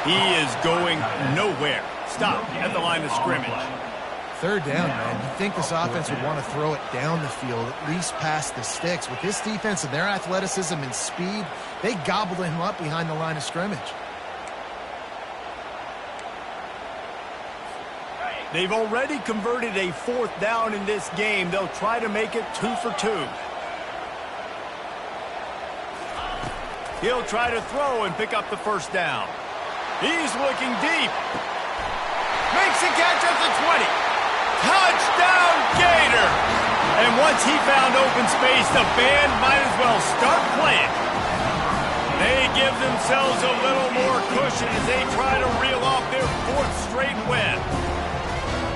He is going nowhere. Stop at the line of scrimmage. 3rd down, man. You'd think this offense would want to throw it down the field, at least past the sticks. With this defense and their athleticism and speed, they gobbled him up behind the line of scrimmage. They've already converted a 4th down in this game. They'll try to make it 2 for 2. He'll try to throw and pick up the first down. He's looking deep. Makes a catch at the 20. Touchdown, Gator! And once he found open space, the band might as well start playing. They give themselves a little more cushion as they try to reel off their 4th straight win.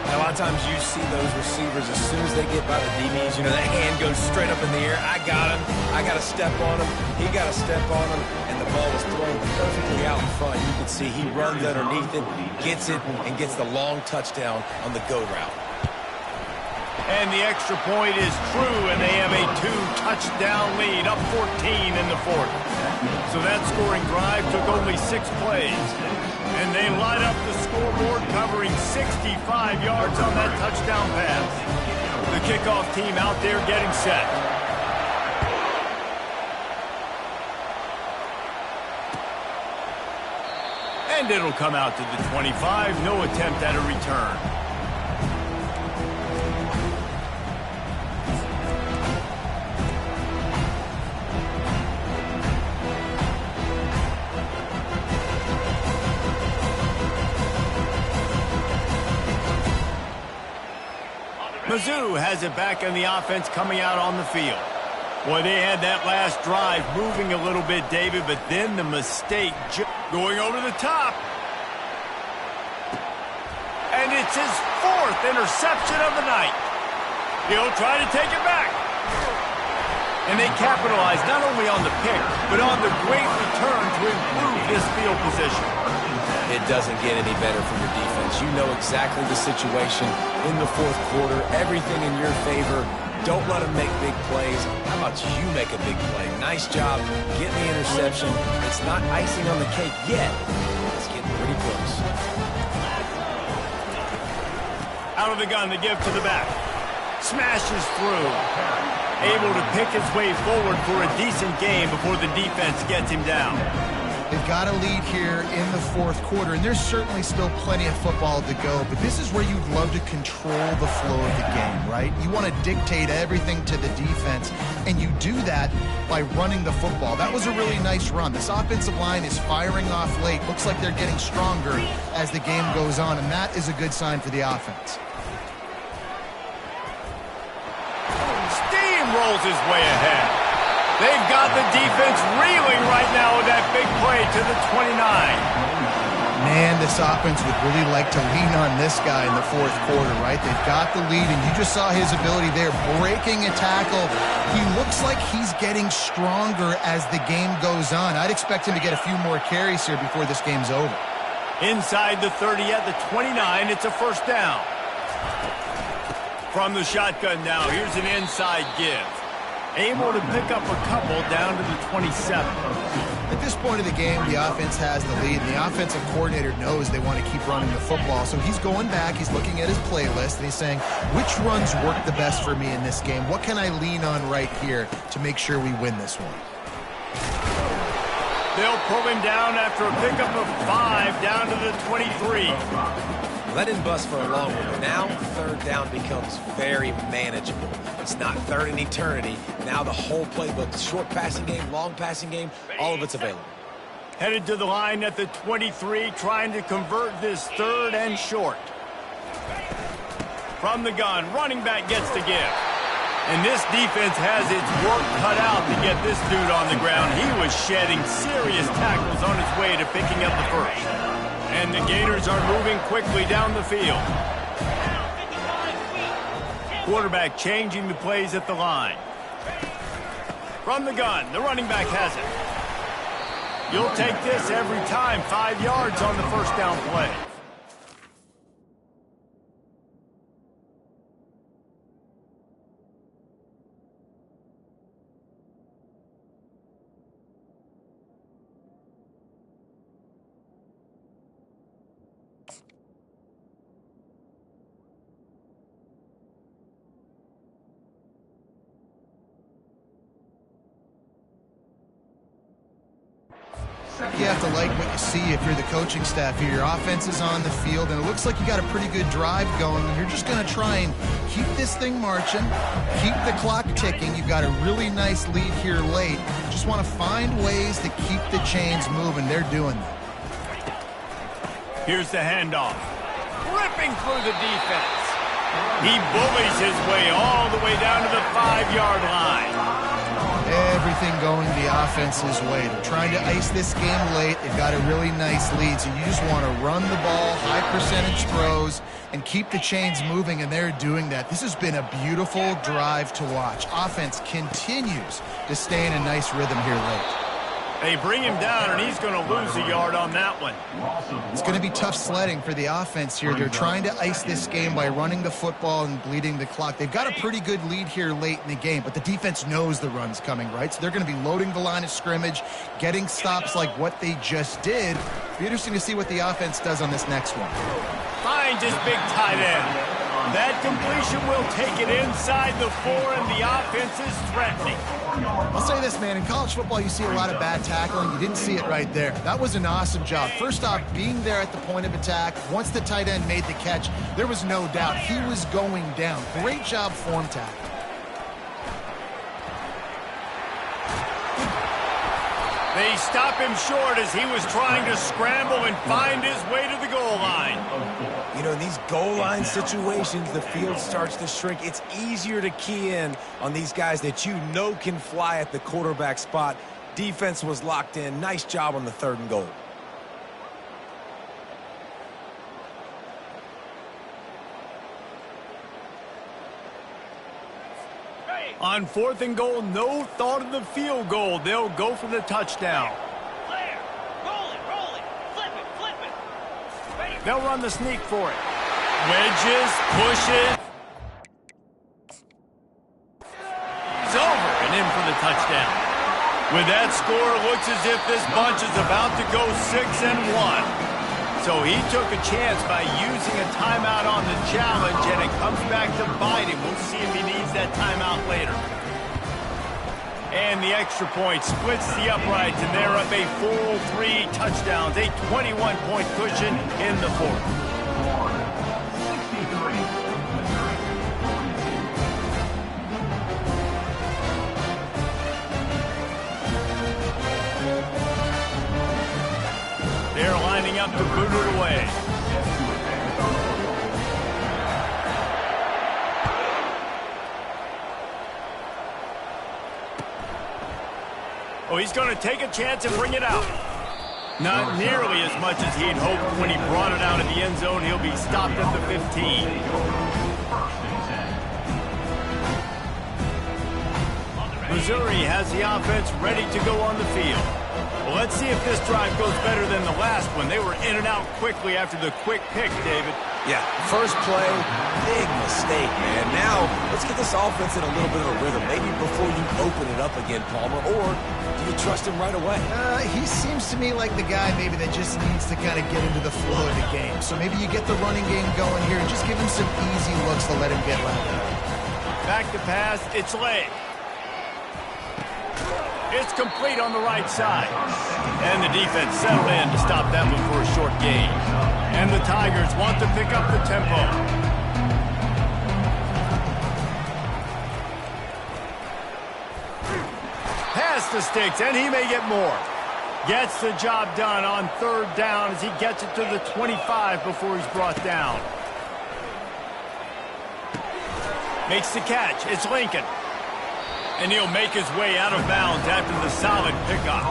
A lot of times you see those receivers, as soon as they get by the DBs, you know, that hand goes straight up in the air. I got him. I got to step on him. He got to step on him. And the ball was thrown perfectly out in front. You can see he runs underneath it, gets it, and gets the long touchdown on the go route. And the extra point is true, and they have a 2-touchdown lead, up 14 in the 4th. So that scoring drive took only 6 plays. And they light up the scoreboard, covering 65 yards on that touchdown pass. The kickoff team out there getting set. And it'll come out to the 25. No attempt at a return. Mizzou has it back on the offense coming out on the field. Boy, they had that last drive moving a little bit, David, but then the mistake going over the top. And it's his 4th interception of the night. He'll try to take it back. And they capitalize not only on the pick, but on the great return to improve this field position. It doesn't get any better from your defense. You know exactly the situation in the 4th quarter. Everything in your favor. Don't let them make big plays. How about you make a big play? Nice job getting the interception. It's not icing on the cake yet. It's getting pretty close. Out of the gun, the give to the back. Smashes through. Able to pick his way forward for a decent game before the defense gets him down. They've got a lead here in the 4th quarter, and there's certainly still plenty of football to go, but this is where you'd love to control the flow of the game, right? You want to dictate everything to the defense, and you do that by running the football. That was a really nice run. This offensive line is firing off late. Looks like they're getting stronger as the game goes on, and that is a good sign for the offense. Steamrolls his way ahead. They've got the defense reeling right now with that big play to the 29. Man, this offense would really like to lean on this guy in the 4th quarter, right? They've got the lead, and you just saw his ability there, breaking a tackle. He looks like he's getting stronger as the game goes on. I'd expect him to get a few more carries here before this game's over. Inside the 30 at the 29, it's a first down. From the shotgun now, here's an inside give. Able to pick up a couple down to the 27. At this point of the game, the offense has the lead, and the offensive coordinator knows they want to keep running the football. So he's going back, he's looking at his playlist, and he's saying, which runs work the best for me in this game? What can I lean on right here to make sure we win this one? They'll pull him down after a pickup of 5 down to the 23. Let him bust for a long one, but now 3rd down becomes very manageable. It's not 3rd in eternity. Now the whole playbook, short passing game, long passing game, all of it's available. Headed to the line at the 23, trying to convert this 3rd and short. From the gun, running back gets the give. And this defense has its work cut out to get this dude on the ground. He was shedding serious tackles on his way to picking up the first. And the Gators are moving quickly down the field. Quarterback changing the plays at the line. From the gun, the running back has it. You'll take this every time. 5 yards on the first down play. You have to like what you see if you're the coaching staff here. Your offense is on the field, and it looks like you got a pretty good drive going. You're just going to try and keep this thing marching, keep the clock ticking. You've got a really nice lead here late. Just want to find ways to keep the chains moving. They're doing that. Here's the handoff. Ripping through the defense. He bullies his way all the way down to the 5-yard line. Everything going the offense's way. They're trying to ice this game late. They've got a really nice lead, so you just want to run the ball, high percentage throws, and keep the chains moving, and they're doing that. This has been a beautiful drive to watch. Offense continues to stay in a nice rhythm here late. They bring him down, and he's going to lose a yard on that one. It's going to be tough sledding for the offense here. They're trying to ice this game by running the football and bleeding the clock. They've got a pretty good lead here late in the game, but the defense knows the run's coming, right? So they're going to be loading the line of scrimmage, getting stops like what they just did. It'll be interesting to see what the offense does on this next one. Finds his big tight end. That completion will take it inside the 4, and the offense is threatening. I'll say this, man. In college football, you see a lot of bad tackling. You didn't see it right there. That was an awesome job. First off, being there at the point of attack. Once the tight end made the catch, there was no doubt he was going down. Great job form tackle. They stop him short as he was trying to scramble and find his way to the goal line. You know, in these goal line situations, the field starts to shrink. It's easier to key in on these guys that you know can fly at the quarterback spot. Defense was locked in. Nice job on the 3rd and goal. On 4th and goal, no thought of the field goal. They'll go for the touchdown. They'll run the sneak for it. Wedges, pushes. It's over and in for the touchdown. With that score, it looks as if this bunch is about to go 6-1. So he took a chance by using a timeout on the challenge, and it comes back to bite him. We'll see if he needs that timeout later. And the extra point splits the uprights, and they're up a full 3 touchdowns, a 21-point cushion in the 4th. They're lining up to boot it away. Oh, he's going to take a chance and bring it out. Not nearly as much as he'd hoped when he brought it out of the end zone. He'll be stopped at the 15. Missouri has the offense ready to go on the field. Well, let's see if this drive goes better than the last one. They were in and out quickly after the quick pick, David. Yeah, first play, big mistake, man. Now, let's get this offense in a little bit of a rhythm. Maybe before you open it up again, Palmer, or do you trust him right away? He seems to me like the guy maybe that just needs to kind of get into the flow of the game. So maybe you get the running game going here and just give him some easy looks to let him get left. Back to pass, it's late. It's complete on the right side. And the defense settled in to stop that one for a short gain. And the Tigers want to pick up the tempo. Pass the sticks, and he may get more. Gets the job done on 3rd down as he gets it to the 25 before he's brought down. Makes the catch. It's Lincoln. And he'll make his way out of bounds after the solid pickup.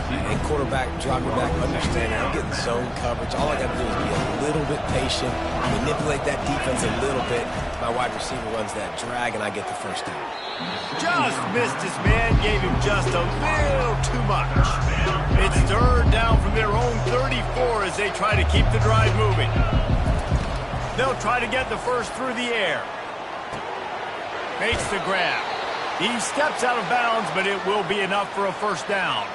And quarterback, drop your back, understand I'm getting zone coverage. All I got to do is be a little bit patient, manipulate that defense a little bit. My wide receiver runs that drag, and I get the first down. Just missed his man, gave him just a little too much. It's 3rd down from their own 34 as they try to keep the drive moving. They'll try to get the first through the air. Makes the grab. He steps out of bounds, but it will be enough for a first down.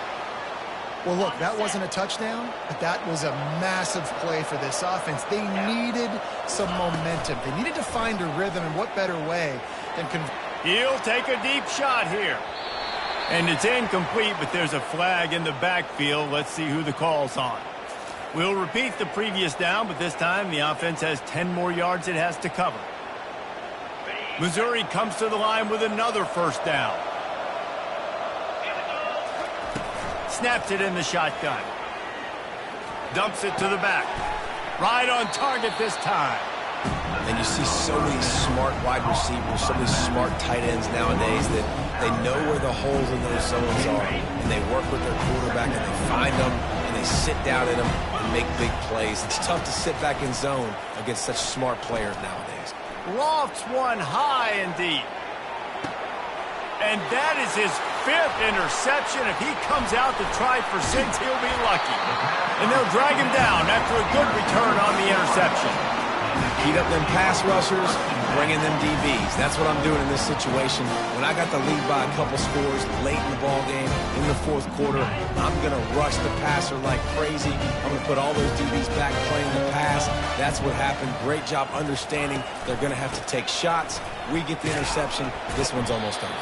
Well, look, that wasn't a touchdown, but that was a massive play for this offense. They needed some momentum. They needed to find a rhythm, and what better way than... He'll take a deep shot here. And it's incomplete, but there's a flag in the backfield. Let's see who the call's on. We'll repeat the previous down, but this time the offense has 10 more yards it has to cover. Missouri comes to the line with another first down. Snaps it in the shotgun. Dumps it to the back. Right on target this time. And you see so many smart wide receivers, so many smart tight ends nowadays that they know where the holes in those zones are, and they work with their quarterback, and they find them, and they sit down in them and make big plays. It's tough to sit back in zone against such smart players nowadays. Lofts one high and deep. And that is his 5th interception. If he comes out to try for 6, he'll be lucky. And they'll drag him down after a good return on the interception. Heat up them pass rushers, bringing them DBs. That's what I'm doing in this situation. When I got the lead by a couple scores late in the ball game, in the 4th quarter, I'm going to rush the passer like crazy. I'm going to put all those DBs back playing the pass. That's what happened. Great job understanding they're going to have to take shots. We get the interception. This one's almost over.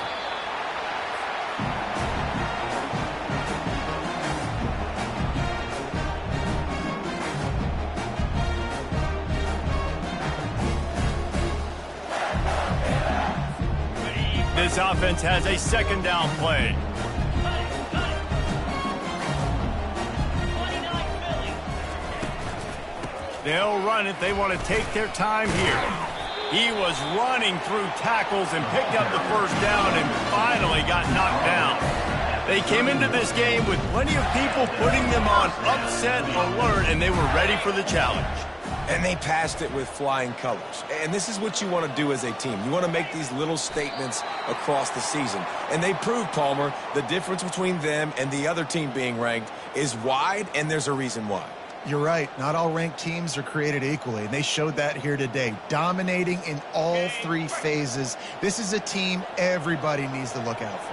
This offense has a 2nd down play. They'll run it. They want to take their time here. He was running through tackles and picked up the first down and finally got knocked down. They came into this game with plenty of people putting them on upset alert, and they were ready for the challenge. And they passed it with flying colors. And this is what you want to do as a team. You want to make these little statements across the season. And they proved, Palmer, the difference between them and the other team being ranked is wide, and there's a reason why. You're right. Not all ranked teams are created equally, and they showed that here today, dominating in all 3 phases. This is a team everybody needs to look out for.